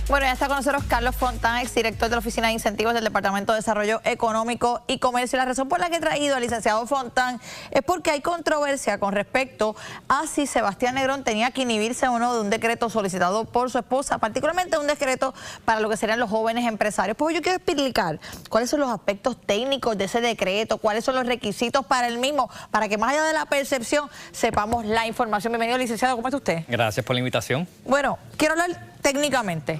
Bueno, ya está con nosotros Carlos Fontán, exdirector de la Oficina de Incentivos del Departamento de Desarrollo Económico y Comercio. La razón por la que he traído al licenciado Fontán es porque hay controversia con respecto a si Sebastián Negrón tenía que inhibirse o no de un decreto solicitado por su esposa, particularmente un decreto para lo que serían los jóvenes empresarios. Pues yo quiero explicar cuáles son los aspectos técnicos de ese decreto, cuáles son los requisitos para el mismo, para que más allá de la percepción sepamos la información. Bienvenido, licenciado, ¿cómo está usted? Gracias por la invitación. Bueno, quiero hablar técnicamente.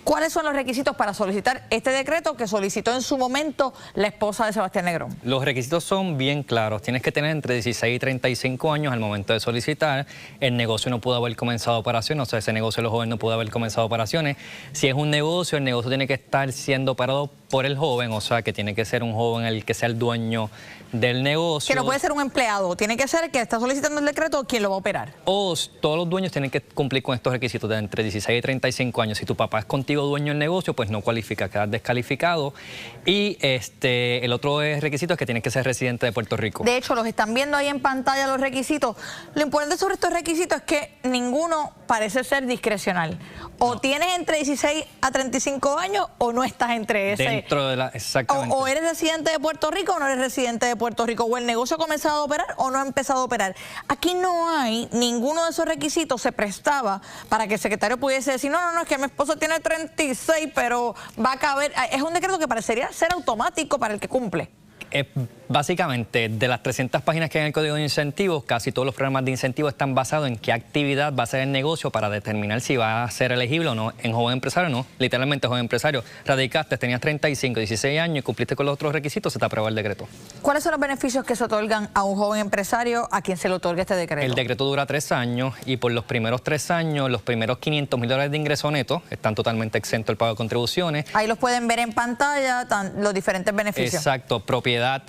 ¿Cuáles son los requisitos para solicitar este decreto que solicitó en su momento la esposa de Sebastián Negrón? Los requisitos son bien claros. Tienes que tener entre 16 y 35 años al momento de solicitar. El negocio no pudo haber comenzado operaciones, o sea, ese negocio de los jóvenes no pudo haber comenzado operaciones. Si es un negocio, el negocio tiene que estar siendo operado por el joven, o sea, que tiene que ser un joven el que sea el dueño del negocio. Que no puede ser un empleado, tiene que ser el que está solicitando el decreto quien lo va a operar. O todos los dueños tienen que cumplir con estos requisitos de entre 16 y 35 años. Si tu papá es contigo dueño del negocio, pues no cualifica, quedas descalificado. Y el otro requisito es que tienes que ser residente de Puerto Rico. De hecho, los están viendo ahí en pantalla los requisitos. Lo importante sobre estos requisitos es que ninguno parece ser discrecional. O tienes entre 16 a 35 años o no estás entre ese. Dentro de la, exactamente. O eres residente de Puerto Rico o no eres residente de Puerto Rico. O el negocio ha comenzado a operar o no ha empezado a operar. Aquí no hay ninguno de esos requisitos se prestaba para que el secretario pudiese decir, no, es que mi esposo tiene 36, pero va a caber. Es un decreto que parecería ser automático para el que cumple. Básicamente, de las 300 páginas que hay en el Código de Incentivos, casi todos los programas de incentivos están basados en qué actividad va a ser el negocio para determinar si va a ser elegible o no en joven empresario o no. Literalmente, joven empresario, radicaste, tenías 35, 16 años y cumpliste con los otros requisitos, se te aprueba el decreto. ¿Cuáles son los beneficios que se otorgan a un joven empresario a quien se le otorga este decreto? El decreto dura 3 años y por los primeros 3 años, los primeros $500,000 de ingreso neto están totalmente exentos del pago de contribuciones. Ahí los pueden ver en pantalla, los diferentes beneficios. Exacto, propiedad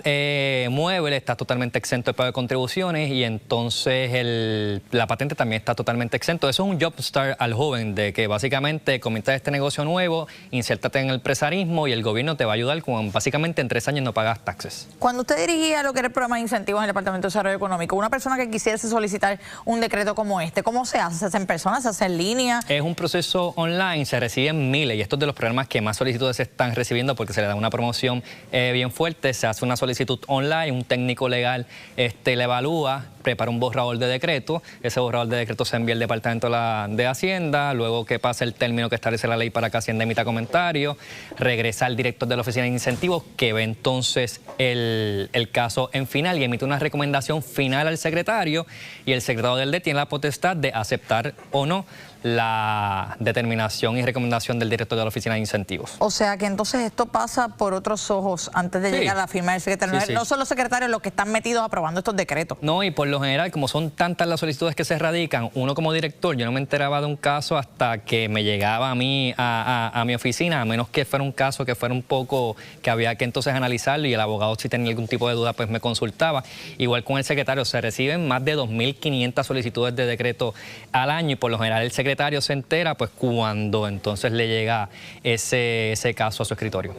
mueble está totalmente exento de pago de contribuciones y entonces la patente también está totalmente exento. Eso es un job start al joven, de que básicamente comienzas este negocio nuevo, insértate en el empresarismo y el gobierno te va a ayudar con básicamente en 3 años no pagas taxes. Cuando usted dirigía lo que era el programa de incentivos en el Departamento de Desarrollo Económico, una persona que quisiese solicitar un decreto como este, ¿cómo se hace? ¿Se hace en persona? ¿Se hace en línea? Es un proceso online, se reciben miles y estos de los programas que más solicitudes se están recibiendo porque se le da una promoción bien fuerte. Se hace una solicitud online, un técnico legal la evalúa, prepara un borrador de decreto, ese borrador de decreto se envía al Departamento de Hacienda, luego que pase el término que establece la ley para que Hacienda emita comentarios, regresa al director de la Oficina de Incentivos, que ve entonces el caso en final y emite una recomendación final al secretario, y el secretario del DE tiene la potestad de aceptar o no la determinación y recomendación del director de la Oficina de Incentivos. O sea que entonces esto pasa por otros ojos antes de llegar a la firma del secretario. No son los secretarios los que están metidos aprobando estos decretos. No, y por lo general, como son tantas las solicitudes que se radican, uno como director, yo no me enteraba de un caso hasta que me llegaba a mí, a mi oficina, a menos que fuera un caso que fuera un poco, que había que entonces analizarlo y el abogado, si tenía algún tipo de duda, pues me consultaba. Igual con el secretario, se reciben más de 2.500 solicitudes de decreto al año y por lo general el secretario se entera pues cuando entonces le llega ese caso a su escritorio.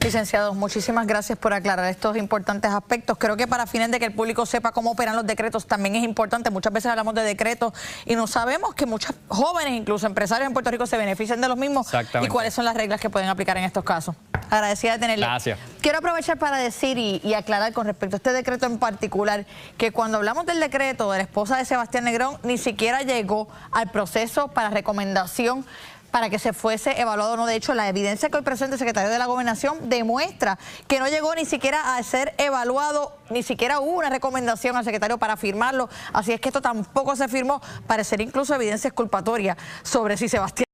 Licenciado, muchísimas gracias por aclarar estos importantes aspectos. Creo que para fines de que el público sepa cómo operan los decretos también es importante. Muchas veces hablamos de decretos y no sabemos que muchos jóvenes, incluso empresarios en Puerto Rico, se benefician de los mismos y cuáles son las reglas que pueden aplicar en estos casos. Agradecida de tenerle. Gracias. Quiero aprovechar para decir y aclarar con respecto a este decreto en particular, que cuando hablamos del decreto de la esposa de Sebastián Negrón, ni siquiera llegó al proceso para recomendación para que se fuese evaluado o no. De hecho, la evidencia que hoy presenta el secretario de la Gobernación demuestra que no llegó ni siquiera a ser evaluado, ni siquiera hubo una recomendación al secretario para firmarlo. Así es que esto tampoco se firmó, parecer incluso evidencia exculpatoria sobre si Sebastián